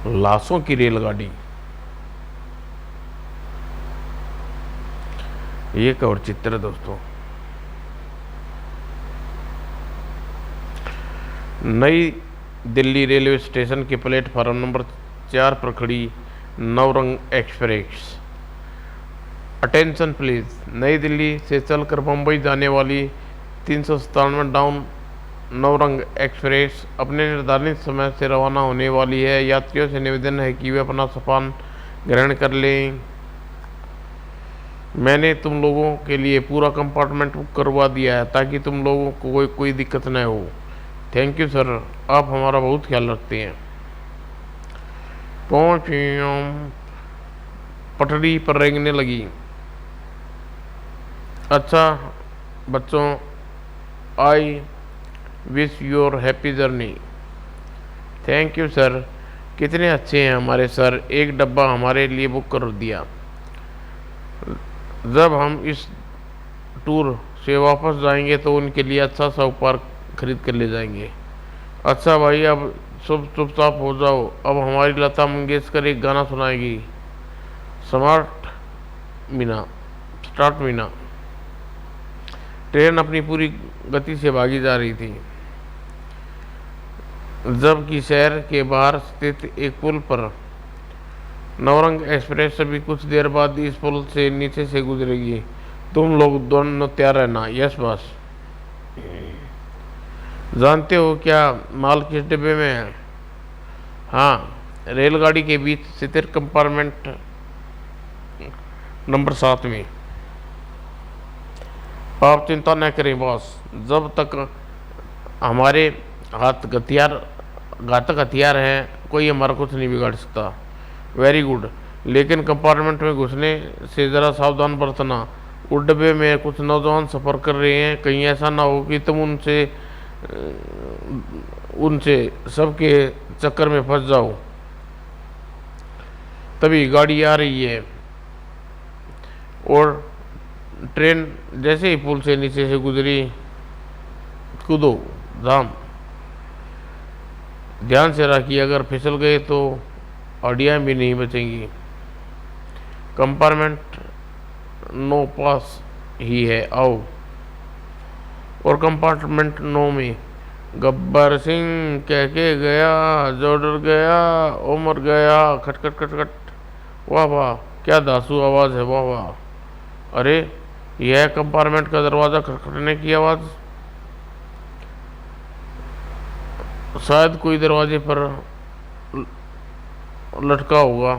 लाशों की रेलगाड़ी, ये एक और चित्र है दोस्तों। नई दिल्ली रेलवे स्टेशन के प्लेटफार्म नंबर 4 पर खड़ी नवरंग एक्सप्रेस। अटेंशन प्लीज, नई दिल्ली से चलकर मुंबई जाने वाली 397 डाउन नवरंग एक्सप्रेस अपने निर्धारित समय से रवाना होने वाली है। यात्रियों से निवेदन है कि वे अपना स्थान ग्रहण कर लें। मैंने तुम लोगों के लिए पूरा कंपार्टमेंट बुक करवा दिया है ताकि तुम लोगों को कोई दिक्कत न हो। थैंक यू सर, आप हमारा बहुत ख्याल रखते हैं। पहुंचे, पटरी पर रेंगने लगी। अच्छा बच्चों, I wish your happy journey. Thank you sir, कितने अच्छे हैं हमारे सर, एक डब्बा हमारे लिए बुक कर दिया। जब हम इस टूर से वापस जाएंगे तो उनके लिए अच्छा सा उपहार खरीद कर ले जाएंगे। अच्छा भाई, अब सब चुपचाप हो जाओ, अब हमारी लता मंगेशकर एक गाना सुनाएगी। मीना स्टार्ट मीना। ट्रेन अपनी पूरी गति से भागी जा रही थी, जबकि शहर के बाहर स्थित एक पुल पर नवरंग एक्सप्रेस अभी कुछ देर बाद इस पुल से नीचे से गुजरेगी। तुम लोग दोनों तैयार रहना। यस बस। जानते हो क्या माल किस डिब्बे में है? हाँ, रेलगाड़ी के बीच स्थित कंपार्टमेंट नंबर 7 में। आप चिंता न करें बॉस, जब तक हमारे हाथ घातक हथियार हैं कोई हमारा कुछ नहीं बिगाड़ सकता। वेरी गुड, लेकिन कंपार्टमेंट में घुसने से ज़रा सावधान बरतना। उस डब्बे में कुछ नौजवान सफ़र कर रहे हैं, कहीं ऐसा ना हो कि तुम उनसे सबके चक्कर में फंस जाओ। तभी गाड़ी आ रही है और ट्रेन जैसे ही पुल से नीचे से गुजरी, कूदो धाम। ध्यान से रखिए, अगर फिसल गए तो हड्डियाँ भी नहीं बचेंगी। कंपार्टमेंट 9 पास ही है, आओ। और कंपार्टमेंट 9 में गब्बर सिंह कह के गया, जो डर गया ओ मर गया। खटखट खटखट। वाह वाह, क्या दासू आवाज़ है, वाह वाह। अरे, यह कंपार्टमेंट का दरवाज़ा खटखटने की आवाज़। शायद कोई दरवाजे पर लटका होगा।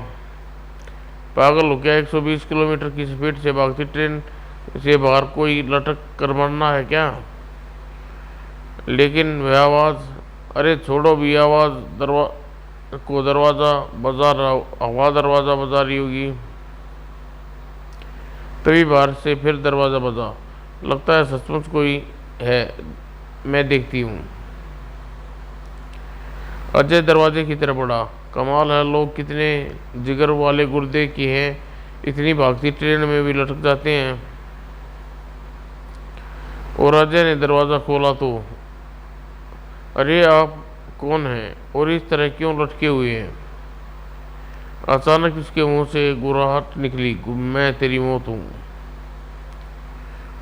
पागल हो क्या, 120 किलोमीटर की स्पीड से भागती ट्रेन से बाहर कोई लटक कर मरना है क्या? लेकिन वह आवाज़, अरे छोड़ो भी आवाज़, दरवाज़ा बजा रही होगी। तभी बाहर से फिर दरवाज़ा बजा। लगता है सचमुच कोई है, मैं देखती हूँ। अजय दरवाजे की तरफ बढ़ा। कमाल है, लोग कितने जिगर वाले गुर्दे की हैं, इतनी भागती ट्रेन में भी लटक जाते हैं। और अजय ने दरवाज़ा खोला तो, अरे आप कौन हैं और इस तरह क्यों लटके हुए हैं? अचानक उसके मुंह से गुर्राहट निकली, मैं तेरी मौत हूँ।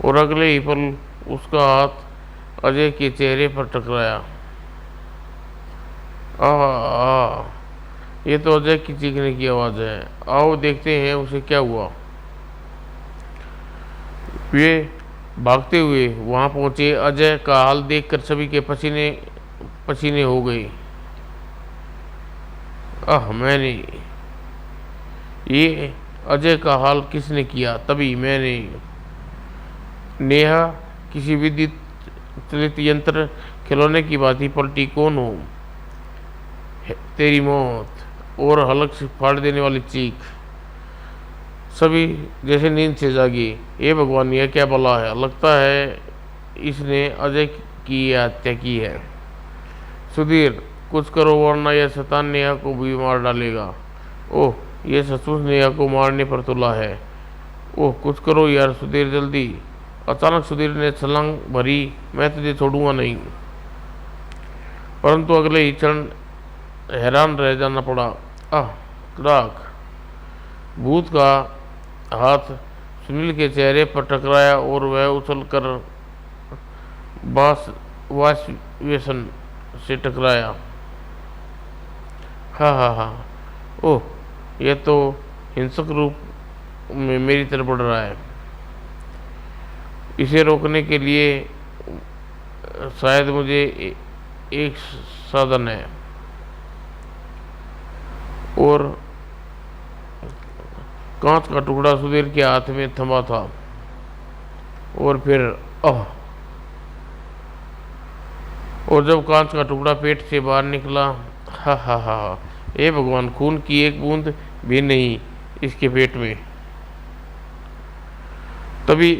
और अगले ही पल उसका हाथ अजय के चेहरे पर टकराया। ये तो अजय की चीखने की आवाज़ है। आओ देखते हैं उसे क्या हुआ। वे भागते हुए वहां पहुंचे। अजय का हाल देखकर सभी के पसीने पसीने हो गए। मैंने ये अजय का हाल किसने किया? तभी मैंने। नेहा किसी विद्युत चलित यंत्र खिलौने की भांति पलटी। कौन हो? तेरी मौत। और हलक से फाड़ देने वाली चीख। सभी जैसे नींद से जागी। हे भगवान, यह क्या बला है? लगता है इसने अजय की हत्या की है। सुधीर, कुछ करो वरना यह शैतान नेहा को भी मार डालेगा। ओह, यह सचमुच नेहा को मारने पर तुला है। ओह, कुछ करो यार सुधीर, जल्दी। अचानक सुधीर ने छलांग भरी। मैं तुझे छोड़ूंगा नहीं। परंतु अगले ही क्षण हैरान रह जाना पड़ा। आह क्राक। भूत का हाथ सुनील के चेहरे पर टकराया और वह उछलकर वाश बेसन से टकराया। हा हा हा। ओह, यह तो हिंसक रूप में मेरी तरफ बढ़ रहा है। इसे रोकने के लिए शायद मुझे एक साधन है। और कांच का टुकड़ा सुधीर के हाथ में थमा था। और फिर और जब कांच का टुकड़ा पेट से बाहर निकला, हा हा हा, हे भगवान, खून की एक बूंद भी नहीं इसके पेट में। तभी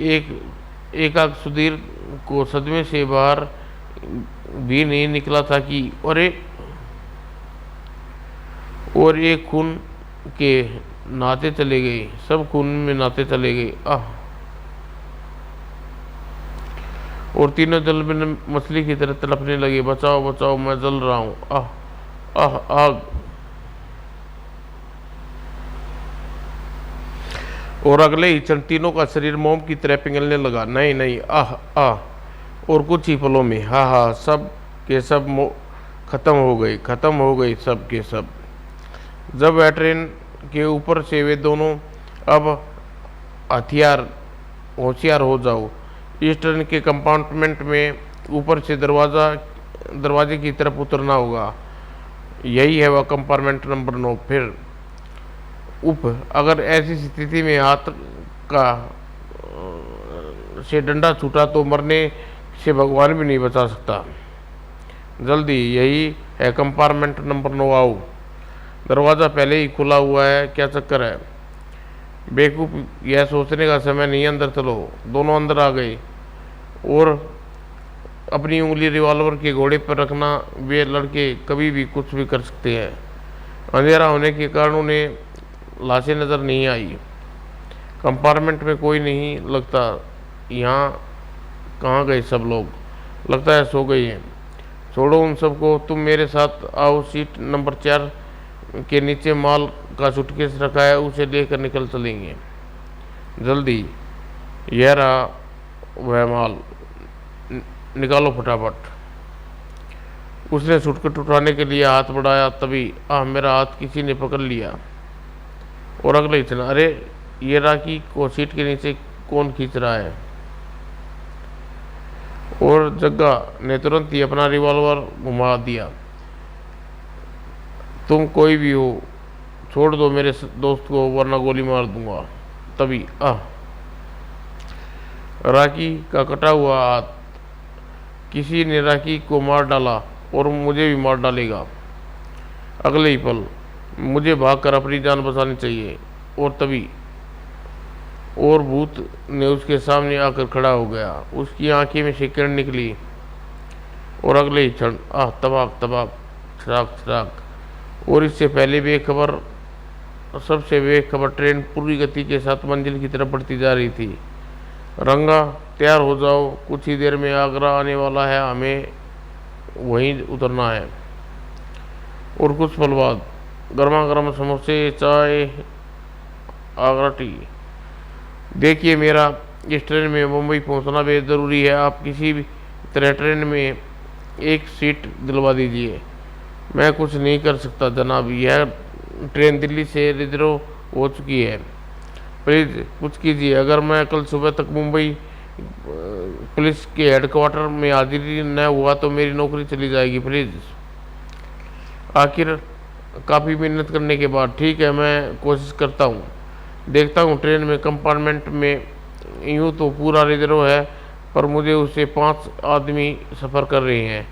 एक आग सुधीर को सदमे से बाहर भी नहीं निकला था कि अरे, और एक खून के नाते चले गए, सब खून में नाते चले गए। और तीनों जल में मछली की तरह तड़पने लगे। बचाओ बचाओ, मैं जल रहा हूं। आग। और अगले ही क्षण तीनों का शरीर मोम की तरह पिघलने लगा। नहीं नहीं, और कुछ ही पलों में सब के सब खत्म हो गए सब के सब। जब वह ट्रेन के ऊपर से वे दोनों, अब होशियार हो जाओ। इस ट्रेन के कंपार्टमेंट में ऊपर से दरवाजे की तरफ उतरना होगा। यही है वह कंपार्टमेंट नंबर 9। फिर अगर ऐसी स्थिति में हाथ का से डंडा छूटा तो मरने से भगवान भी नहीं बचा सकता। जल्दी, यही है कंपार्टमेंट नंबर 9, आओ। दरवाज़ा पहले ही खुला हुआ है, क्या चक्कर है? बेवकूफ़, यह सोचने का समय नहीं, अंदर चलो। दोनों अंदर आ गए और अपनी उंगली रिवॉल्वर के घोड़े पर रखना। वे लड़के कभी भी कुछ भी कर सकते हैं। अंधेरा होने के कारण उन्हें लाशें नज़र नहीं आई। कंपार्टमेंट में कोई नहीं लगता। यहाँ कहाँ गए सब लोग? लगता है सो गए हैं। छोड़ो उन सबको, तुम मेरे साथ आओ। सीट नंबर 4 के नीचे माल का सूटकेस रखा है, उसे लेकर निकल चलेंगे। जल्दी, यह रहा वह माल, निकालो फटाफट। उसने सूटकेस उठाने के लिए हाथ बढ़ाया, तभी मेरा हाथ किसी ने पकड़ लिया। और अगले क्षण, अरे, ये राखी को सीट के नीचे कौन खींच रहा है? और जग्गा ने तुरंत ही अपना रिवॉल्वर घुमा दिया। तुम कोई भी हो, छोड़ दो मेरे दोस्त को, वरना गोली मार दूंगा। तभी राखी का कटा हुआ हाथ, किसी ने राखी को मार डाला और मुझे भी मार डालेगा। अगले ही पल मुझे भागकर अपनी जान बचानी चाहिए। और तभी और भूत ने उसके सामने आकर खड़ा हो गया। उसकी आंखें में से किरण निकली और अगले ही क्षण तबाक तबाक, छराक छराक। और इससे पहले सबसे बेखबर ट्रेन पूरी गति के साथ मंजिल की तरफ बढ़ती जा रही थी। रंगा, तैयार हो जाओ, कुछ ही देर में आगरा आने वाला है, हमें वहीं उतरना है। और कुछ पल बाद गर्मा गर्म समोसे, चाय, आगरा टी। देखिए, मेरा इस ट्रेन में मुंबई पहुंचना बेहद ज़रूरी है। आप किसी भी तरह ट्रेन में एक सीट दिलवा दीजिए। मैं कुछ नहीं कर सकता जनाब, यह ट्रेन दिल्ली से रिजर्व हो चुकी है। प्लीज़ कुछ कीजिए। अगर मैं कल सुबह तक मुंबई पुलिस के हेडक्वार्टर में हाजिरी न हुआ तो मेरी नौकरी चली जाएगी। प्लीज़। आखिर काफ़ी मेहनत करने के बाद, ठीक है, मैं कोशिश करता हूँ। देखता हूँ ट्रेन में कंपार्टमेंट में यूँ तो पूरा रिजर्व है, पर मुझे उससे 5 आदमी सफ़र कर रहे हैं।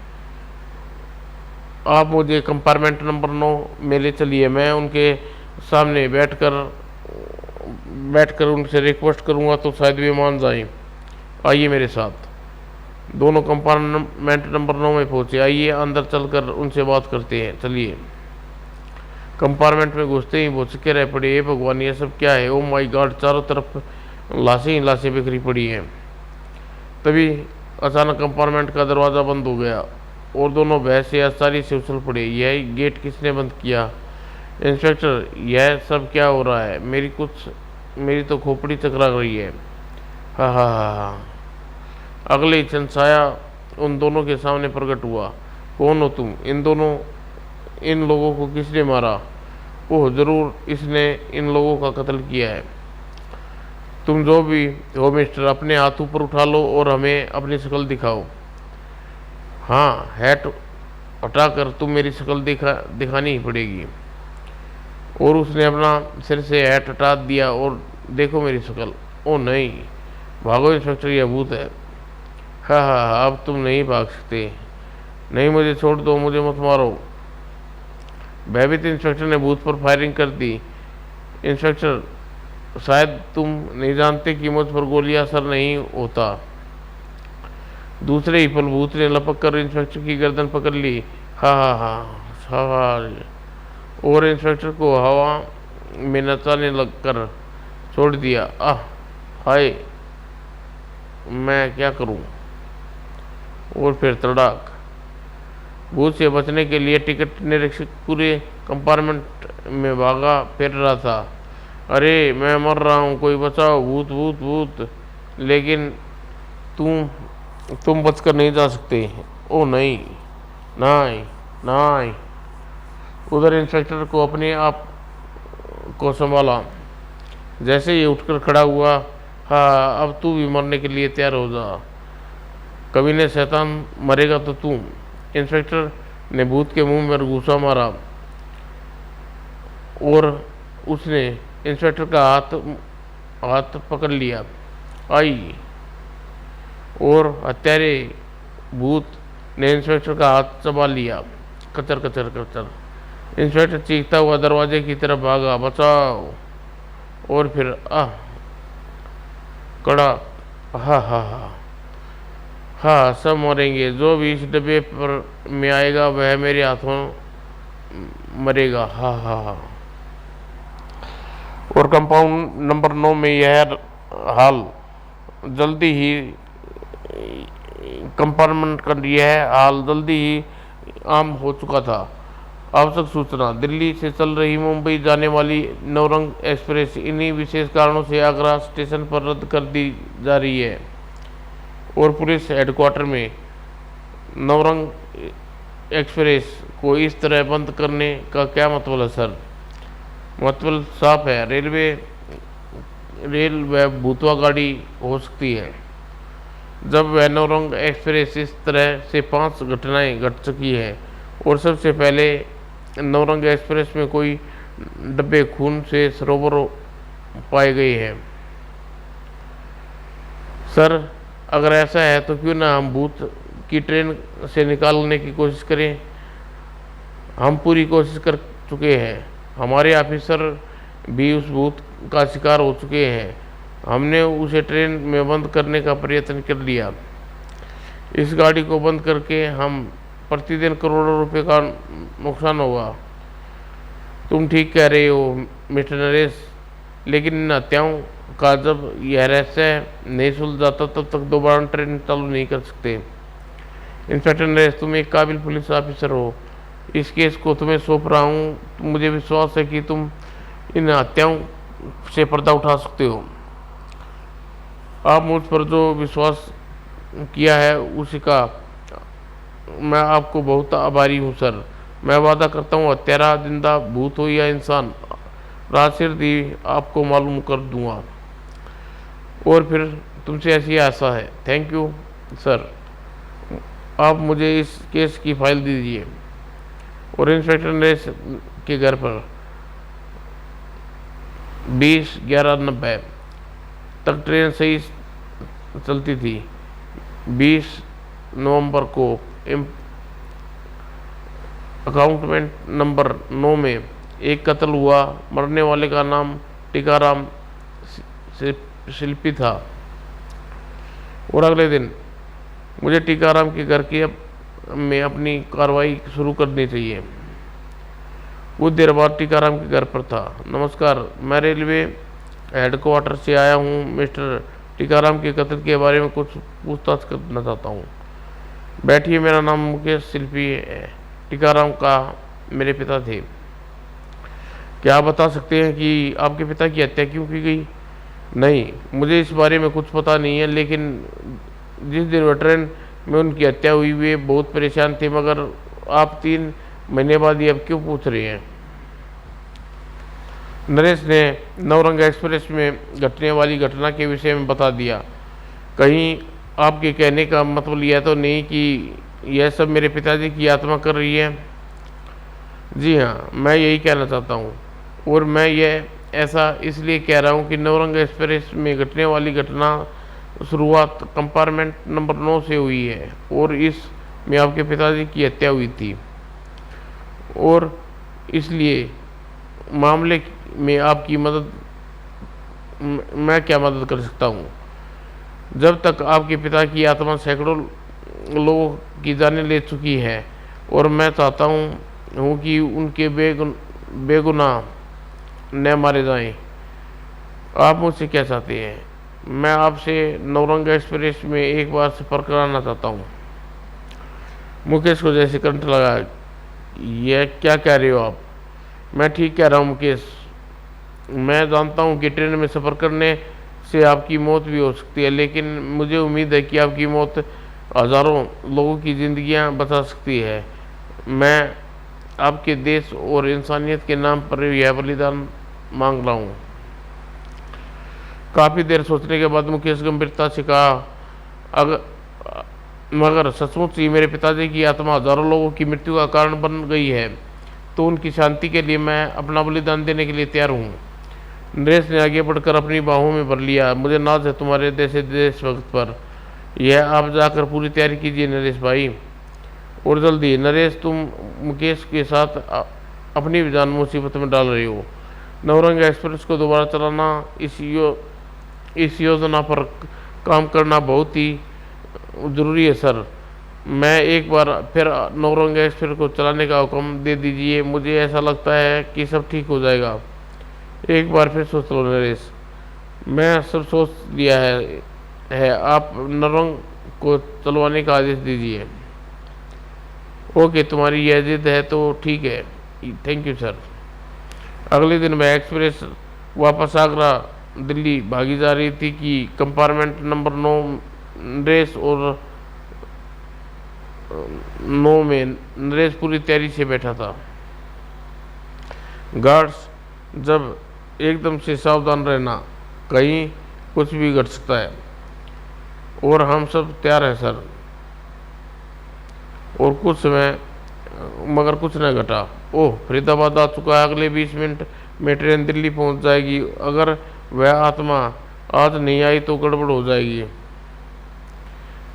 आप मुझे कंपार्टमेंट नंबर 9 में ले चलिए। मैं उनके सामने बैठकर उनसे रिक्वेस्ट करूँगा तो शायद वे मान जाएं। आइए मेरे साथ। दोनों कंपार्टमेंट नंबर 9 में पहुँचे। आइए अंदर चलकर उनसे बात करते हैं, चलिए। कंपार्टमेंट में घुसते ही वो चुके रह पड़े। हे भगवान, ये सब क्या है? ओ माय गॉड, चारों तरफ लाशें ही लाशें बिखरी पड़ी हैं। तभी अचानक कंपार्टमेंट का दरवाज़ा बंद हो गया और दोनों बहस से आसानी से उछल पड़े। यह गेट किसने बंद किया? इंस्पेक्टर, यह सब क्या हो रहा है? मेरी तो खोपड़ी चकरा रही है। हा हा हा हा। अगले ही क्षण साया उन दोनों के सामने प्रकट हुआ। कौन हो तुम? इन लोगों को किसने मारा? ओह, जरूर इसने इन लोगों का कत्ल किया है। तुम जो भी हो मिस्टर, अपने हाथ ऊपर उठा लो और हमें अपनी शक्ल दिखाओ। हाँ, हैट हटाकर तुम मेरी शक्ल दिखानी ही पड़ेगी। और उसने अपना सिर से हैट हटा दिया और देखो मेरी शक्ल। ओ नहीं, भागो इंस्पेक्टर, यह भूत है। हाँ हाँ हाँ, अब तुम नहीं भाग सकते। नहीं, मुझे छोड़ दो, मुझे मत मारो। भयभीत इंस्पेक्टर ने भूत पर फायरिंग कर दी। इंस्पेक्टर, शायद तुम नहीं जानते कि मुझ पर गोलियां असर नहीं होता। दूसरे ही पल भूत ने लपक कर इंस्पेक्टर की गर्दन पकड़ ली। हाँ हाँ हाँ हाँ हाँ, और इंस्पेक्टर को हवा में नचाने लग कर छोड़ दिया। आह हाय, मैं क्या करूं? और फिर तड़ाक। भूत से बचने के लिए टिकट निरीक्षक पूरे कंपार्टमेंट में भागा फिर रहा था। अरे मैं मर रहा हूँ, कोई बचाओ, भूत भूत भूत। लेकिन तुम बचकर नहीं जा सकते। ओ नहीं, नहीं, नहीं। उधर इंस्पेक्टर को अपने आप को संभाला। जैसे ही उठकर खड़ा हुआ, हाँ, अब तू भी मरने के लिए तैयार हो जा। कभी ने शैतान, मरेगा तो तू। इंस्पेक्टर ने भूत के मुंह में घूंसा मारा और उसने इंस्पेक्टर का हाथ पकड़ लिया। आई, और हत्यारे भूत ने इंस्पेक्टर का हाथ चबा लिया। कचर कचर कचर। इंस्पेक्टर चीखता हुआ दरवाजे की तरफ भागा। बचाओ। और फिर कड़ा। हा हा हा हा, सब मरेंगे। जो भी इस डब्बे पर में आएगा वह मेरे हाथों मरेगा। हा हा हा। और कंपाउंड नंबर 9 में यह हाल जल्दी ही कंपार्टमेंट का यह हाल जल्दी ही आम हो चुका था। आवश्यक सूचना, दिल्ली से चल रही मुंबई जाने वाली नवरंग एक्सप्रेस इन्हीं विशेष कारणों से आगरा स्टेशन पर रद्द कर दी जा रही है। और पुलिस हेडक्वार्टर में नवरंग एक्सप्रेस को इस तरह बंद करने का क्या मतलब है सर? मतलब साफ है, रेल व भूतवा गाड़ी हो सकती है। जब वह नवरंग एक्सप्रेस इस तरह से 5 घटनाएं घट चुकी है। और सबसे पहले नवरंग एक्सप्रेस में कोई डब्बे खून से सरोवर पाए गए हैं। सर, अगर ऐसा है तो क्यों ना हम भूत की ट्रेन से निकालने की कोशिश करें। हम पूरी कोशिश कर चुके हैं। हमारे ऑफिसर भी उस भूत का शिकार हो चुके हैं। हमने उसे ट्रेन में बंद करने का प्रयत्न कर लिया। इस गाड़ी को बंद करके हम प्रतिदिन करोड़ों रुपए का नुकसान होगा। तुम ठीक कह रहे हो मिस्टर नरेश, लेकिन इन हत्याओं का जब यह रहस्य नहीं सुलझ जाता तब तक दोबारा ट्रेन चालू नहीं कर सकते। इंस्पेक्टर नरेश, तुम एक काबिल पुलिस ऑफिसर हो। इस केस को तुम्हें सौंप रहा हूँ। मुझे विश्वास है कि तुम इन हत्याओं से पर्दा उठा सकते हो। आप मुझ पर जो विश्वास किया है उसी का मैं आपको बहुत आभारी हूँ सर। मैं वादा करता हूँ, हत्यारा जिंदा भूत हो या इंसान, रात सिर दी आपको मालूम कर दूंगा। और फिर तुमसे ऐसी आशा है। Thank you sir. आप मुझे इस केस की फाइल दीजिए। और इंस्पेक्टर नरेश के घर पर 20:11:90 तक ट्रेन सही चलती थी। 20 नवंबर को अकाउंटमेंट नंबर 9 में एक कत्ल हुआ। मरने वाले का नाम टीकाराम शिल्पी था। और अगले दिन मुझे टीकाराम के घर की में अपनी कार्रवाई शुरू करनी चाहिए। कुछ देर बाद टीकाराम के घर पर था। नमस्कार, मैं रेलवे हेडक्वार्टर से आया हूँ। मिस्टर टीकाराम के कत्ल के बारे में कुछ पूछताछ करना चाहता हूँ। बैठिए, मेरा नाम मुकेश शिल्पी है। टीकाराम का मेरे पिता थे। क्या आप बता सकते हैं कि आपके पिता की हत्या क्यों की गई? नहीं, मुझे इस बारे में कुछ पता नहीं है, लेकिन जिस दिन वेटरन में उनकी हत्या हुई वे बहुत परेशान थे, मगर आप 3 महीने बाद ये अब क्यों पूछ रहे हैं? नरेश ने नवरंगा एक्सप्रेस में घटने वाली घटना के विषय में बता दिया। कहीं आपके कहने का मतलब यह तो नहीं कि यह सब मेरे पिताजी की आत्मा कर रही है? जी हाँ, मैं यही कहना चाहता हूँ, और मैं यह ऐसा इसलिए कह रहा हूँ कि नवरंग एक्सप्रेस में घटने वाली घटना शुरुआत कंपार्टमेंट नंबर 9 से हुई है, और इसमें आपके पिताजी की हत्या हुई थी, और इसलिए मामले में आपकी मदद मैं क्या मदद कर सकता हूँ? जब तक आपके पिता की आत्मा सैकड़ों लोगों की जानें ले चुकी है, और मैं चाहता हूँ कि उनके बेगुनाह न मारे जाएं। आप मुझसे क्या चाहते हैं? मैं आपसे नवरंग एक्सप्रेस में एक बार सफ़र कराना चाहता हूँ। मुकेश को जैसे करंट लगा। यह क्या कह रहे हो आप? मैं ठीक कह रहा हूँ मुकेश। मैं जानता हूँ कि ट्रेन में सफ़र करने से आपकी मौत भी हो सकती है, लेकिन मुझे उम्मीद है कि आपकी मौत हज़ारों लोगों की ज़िंदगियाँ बचा सकती है। मैं आपके देश और इंसानियत के नाम पर यह बलिदान मांग रहा हूँ। काफ़ी देर सोचने के बाद मुकेश गंभीरता से कहा, अगर मगर सचमुच ही मेरे पिताजी की आत्मा हज़ारों लोगों की मृत्यु का कारण बन गई है, तो उनकी शांति के लिए मैं अपना बलिदान देने के लिए तैयार हूँ। नरेश ने आगे बढ़कर अपनी बाहों में भर लिया। मुझे नाज है तुम्हारे जैसे देशभक्त पर। यह आप जाकर पूरी तैयारी कीजिए नरेश भाई, और जल्दी। नरेश, तुम मुकेश के साथ अपनी भी जान मुसीबत में डाल रही हो। नवरंग एक्सप्रेस को दोबारा चलाना, इस योजना पर काम करना बहुत ही ज़रूरी है सर। मैं एक बार फिर नवरंग एक्सप्रेस को चलाने का हुक्म दे दीजिए। मुझे ऐसा लगता है कि सब ठीक हो जाएगा। एक बार फिर सोच लो नरेश। मैं सब सोच लिया है। आप नवरंग को चलवाने का आदेश दीजिए। ओके, तुम्हारी यह जिद है तो ठीक है। Thank you sir. अगले दिन वह एक्सप्रेस वापस आगरा दिल्ली भागी जा रही थी कि कंपार्टमेंट नंबर 9 नरेश और 9 में नरेश पूरी तैयारी से बैठा था। गार्ड्स, जब एकदम से सावधान रहना, कहीं कुछ भी घट सकता है। और हम सब तैयार हैं सर। और कुछ समय मगर कुछ न घटा। ओह, फरीदाबाद आ चुका है। अगले 20 मिनट में ट्रेन दिल्ली पहुंच जाएगी। अगर वह आत्मा आज नहीं आई तो गड़बड़ हो जाएगी।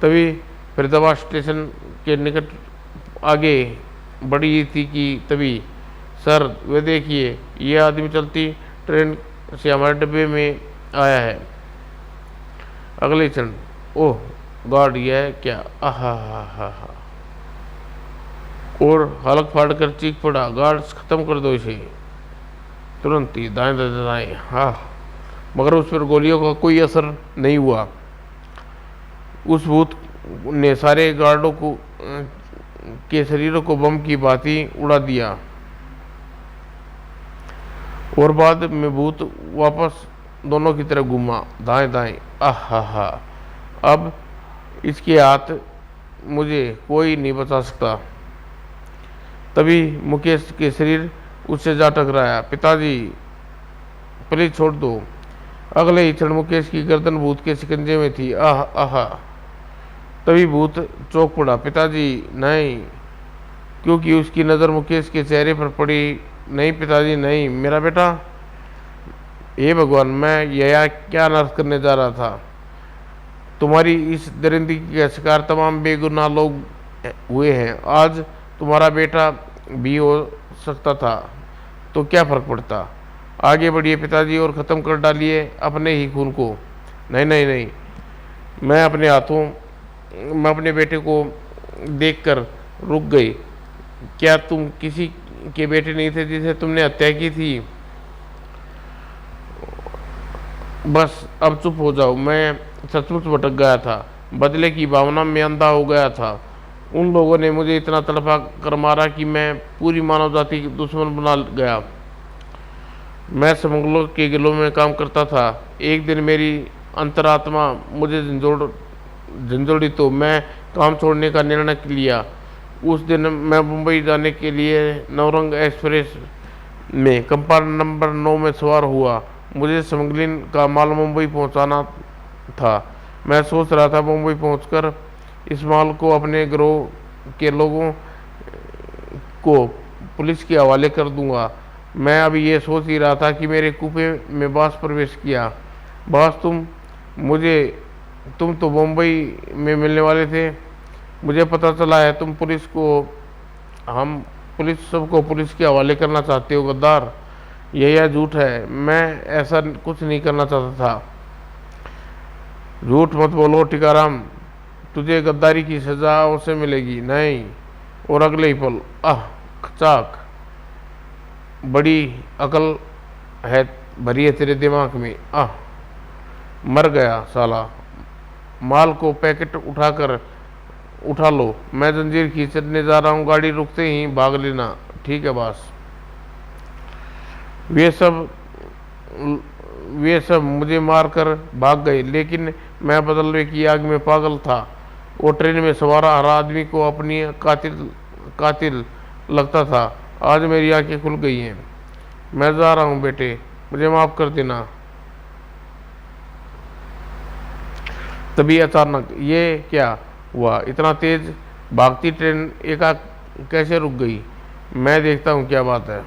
तभी फरीदाबाद स्टेशन के निकट आगे बढ़ी थी कि तभी, सर वे देखिए, ये आदमी चलती ट्रेन से हमारे डब्बे में आया है। अगले क्षण, ओह गॉड, यह क्या! आहा हा हा हा! और हलक फाड़ कर चीख पड़ा, गार्ड्स खत्म कर दो इसे तुरंत ही। दाएं दाएं दाएं। हाँ, मगर उस पर गोलियों का कोई असर नहीं हुआ। उस भूत ने सारे गार्डों को के शरीरों को बम की भांति उड़ा दिया, और बाद में भूत वापस दोनों की तरफ घूमा, दाएं दाएं। आहा हा! अब इसके हाथ मुझे कोई नहीं बचा सकता। तभी मुकेश के शरीर उससे जा टकराया। पिताजी प्लीज छोड़ दो। अगले ही क्षण मुकेश की गर्दन भूत के शिकंजे में थी। आह आहा! तभी भूत चौंक पड़ा। पिताजी नहीं, क्योंकि उसकी नज़र मुकेश के चेहरे पर पड़ी। नहीं पिताजी नहीं, मेरा बेटा। हे भगवान, मैं यह क्या नर्क करने जा रहा था। तुम्हारी इस दरिंदगी का शिकार तमाम बेगुनाह लोग हुए हैं। आज तुम्हारा बेटा भी हो सकता था, तो क्या फर्क पड़ता। आगे बढ़िए पिताजी और ख़त्म कर डालिए अपने ही खून को। नहीं नहीं नहीं, मैं अपने बेटे को देखकर रुक गई। क्या तुम किसी के बेटे नहीं थे जिसे तुमने हत्या की थी? बस अब चुप हो जाओ। मैं सचमुच भटक गया था, बदले की भावना में अंधा हो गया था। उन लोगों ने मुझे इतना तड़पा कर मारा कि मैं पूरी मानव जाति की दुश्मन बना गया। मैं स्मगलरों के गिलों में काम करता था। एक दिन मेरी अंतरात्मा मुझे झंझोड़ी तो मैं काम छोड़ने का निर्णय लिया। उस दिन मैं मुंबई जाने के लिए नवरंग एक्सप्रेस में कंपार्टमेंट नंबर 9 में सवार हुआ। मुझे स्मगलिंग का माल मुंबई पहुंचाना था। मैं सोच रहा था मुंबई पहुंचकर इस माल को अपने गिरोह के लोगों को पुलिस के हवाले कर दूंगा। मैं अभी ये सोच ही रहा था कि मेरे कूपे में बास प्रवेश किया। बास, तुम तो मुंबई में मिलने वाले थे। मुझे पता चला है तुम सबको पुलिस के हवाले करना चाहते हो। गद्दार, यह झूठ है। मैं ऐसा कुछ नहीं करना चाहता था। झूठ मत बोलो टीकाराम, तुझे गद्दारी की सजा अवश्य मिलेगी। नहीं। और अगले ही पल चाक, बड़ी अकल है भरी है तेरे दिमाग में। मर गया साला। माल को पैकेट उठा लो। मैं जंजीर खींचने जा रहा हूँ। गाड़ी रुकते ही भाग लेना। ठीक है बॉस। वे सब मुझे मारकर भाग गए, लेकिन मैं बदलवे की आग में पागल था। वो ट्रेन में सवार हर आदमी को अपनी कातिल लगता था। आज मेरी आंखें खुल गई हैं। मैं जा रहा हूँ बेटे, मुझे माफ कर देना। तभी अचानक ये क्या हुआ? इतना तेज भागती ट्रेन एकाएक कैसे रुक गई? मैं देखता हूँ क्या बात है।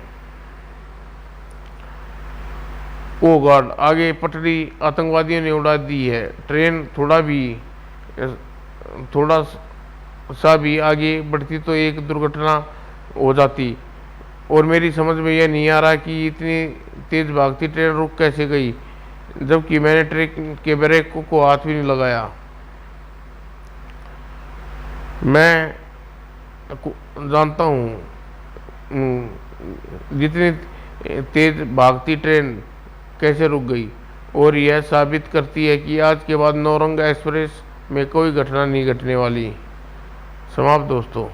ओ गॉड, आगे पटरी आतंकवादियों ने उड़ा दी है। ट्रेन थोड़ा सा भी आगे बढ़ती तो एक दुर्घटना हो जाती। और मेरी समझ में यह नहीं आ रहा कि इतनी तेज भागती ट्रेन रुक कैसे गई, जबकि मैंने ट्रेन के ब्रेक को हाथ भी नहीं लगाया। मैं जानता हूँ जितनी तेज भागती ट्रेन कैसे रुक गई, और यह साबित करती है कि आज के बाद नौरंग एक्सप्रेस में कोई घटना नहीं घटने वाली। समाप्त दोस्तों।